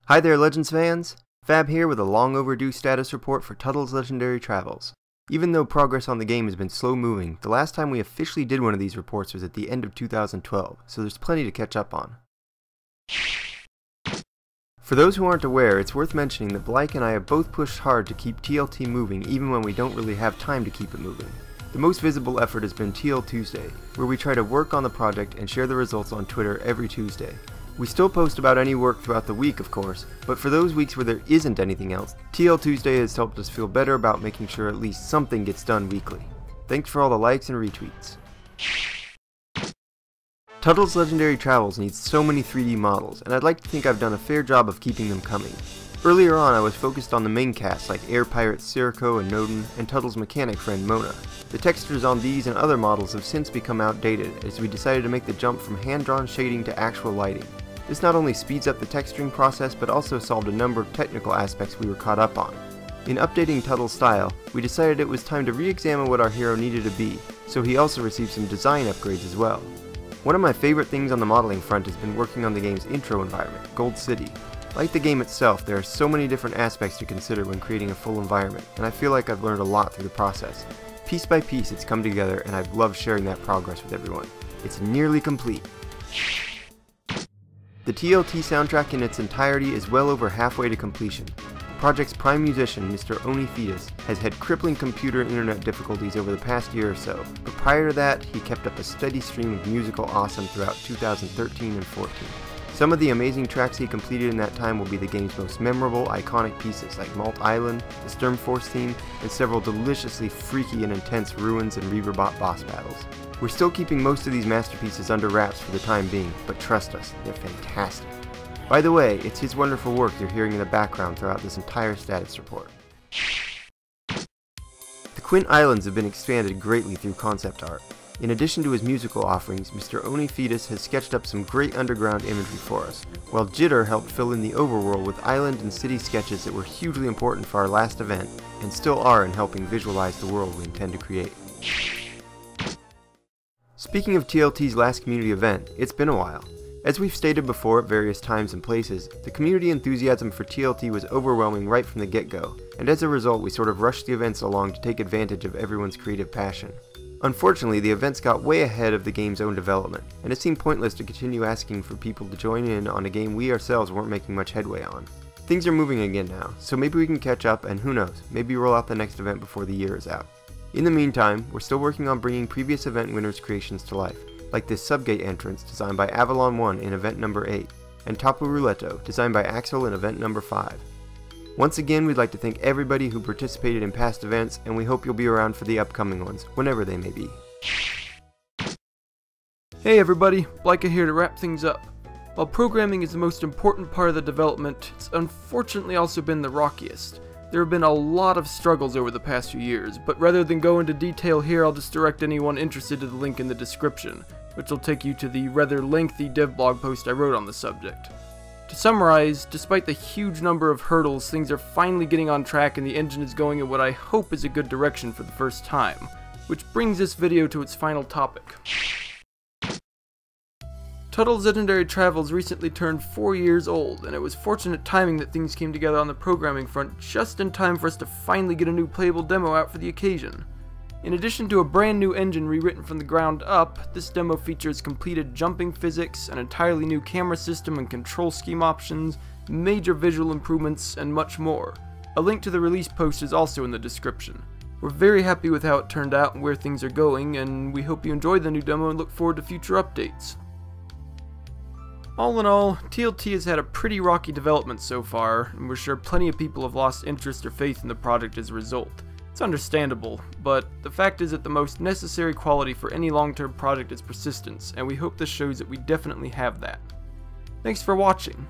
Hi there, Legends fans! Fab here with a long overdue status report for Tuttle's Legendary Travels. Even though progress on the game has been slow moving, the last time we officially did one of these reports was at the end of 2012, so there's plenty to catch up on. For those who aren't aware, it's worth mentioning that Blake and I have both pushed hard to keep TLT moving even when we don't really have time to keep it moving. The most visible effort has been TL Tuesday, where we try to work on the project and share the results on Twitter every Tuesday. We still post about any work throughout the week, of course, but for those weeks where there isn't anything else, TL Tuesday has helped us feel better about making sure at least something gets done weekly. Thanks for all the likes and retweets. Tuttle's Legendary Travels needs so many 3D models, and I'd like to think I've done a fair job of keeping them coming. Earlier on I was focused on the main cast like Air Pirates Sirocco and Nodin, and Tuttle's mechanic friend Mona. The textures on these and other models have since become outdated as we decided to make the jump from hand-drawn shading to actual lighting. This not only speeds up the texturing process but also solved a number of technical aspects we were caught up on. In updating Tuttle's style, we decided it was time to re-examine what our hero needed to be, so he also received some design upgrades as well. One of my favorite things on the modeling front has been working on the game's intro environment, Gold City. Like the game itself, there are so many different aspects to consider when creating a full environment, and I feel like I've learned a lot through the process. Piece by piece it's come together, and I've loved sharing that progress with everyone. It's nearly complete. The TLT soundtrack in its entirety is well over halfway to completion. The project's prime musician, Mr. Oni Fetus, has had crippling computer and internet difficulties over the past year or so, but prior to that, he kept up a steady stream of musical awesome throughout 2013 and 14. Some of the amazing tracks he completed in that time will be the game's most memorable, iconic pieces like Malt Island, the Sturmforce theme, and several deliciously freaky and intense Ruins and Reaverbot boss battles. We're still keeping most of these masterpieces under wraps for the time being, but trust us, they're fantastic. By the way, it's his wonderful work you're hearing in the background throughout this entire status report. The Quint Islands have been expanded greatly through concept art. In addition to his musical offerings, Mr. Oni Fetus has sketched up some great underground imagery for us, while Jitter helped fill in the overworld with island and city sketches that were hugely important for our last event, and still are in helping visualize the world we intend to create. Speaking of TLT's last community event, it's been a while. As we've stated before at various times and places, the community enthusiasm for TLT was overwhelming right from the get-go, and as a result we sort of rushed the events along to take advantage of everyone's creative passion. Unfortunately, the events got way ahead of the game's own development, and it seemed pointless to continue asking for people to join in on a game we ourselves weren't making much headway on. Things are moving again now, so maybe we can catch up and who knows, maybe roll out the next event before the year is out. In the meantime, we're still working on bringing previous event winners' creations to life, like this subgate entrance designed by Avalon 1 in event number 8, and Tapu Rouletto designed by Axel in event number 5. Once again, we'd like to thank everybody who participated in past events, and we hope you'll be around for the upcoming ones, whenever they may be. Hey everybody, Blika here to wrap things up. While programming is the most important part of the development, it's unfortunately also been the rockiest. There have been a lot of struggles over the past few years, but rather than go into detail here, I'll just direct anyone interested to the link in the description, which will take you to the rather lengthy dev blog post I wrote on the subject. To summarize, despite the huge number of hurdles, things are finally getting on track and the engine is going in what I hope is a good direction for the first time, which brings this video to its final topic. Tuttle's Legendary Travels recently turned 4 years old, and it was fortunate timing that things came together on the programming front just in time for us to finally get a new playable demo out for the occasion. In addition to a brand new engine rewritten from the ground up, this demo features completed jumping physics, an entirely new camera system and control scheme options, major visual improvements, and much more. A link to the release post is also in the description. We're very happy with how it turned out and where things are going, and we hope you enjoy the new demo and look forward to future updates. All in all, TLT has had a pretty rocky development so far, and we're sure plenty of people have lost interest or faith in the project as a result. It's understandable, but the fact is that the most necessary quality for any long-term project is persistence, and we hope this shows that we definitely have that. Thanks for watching.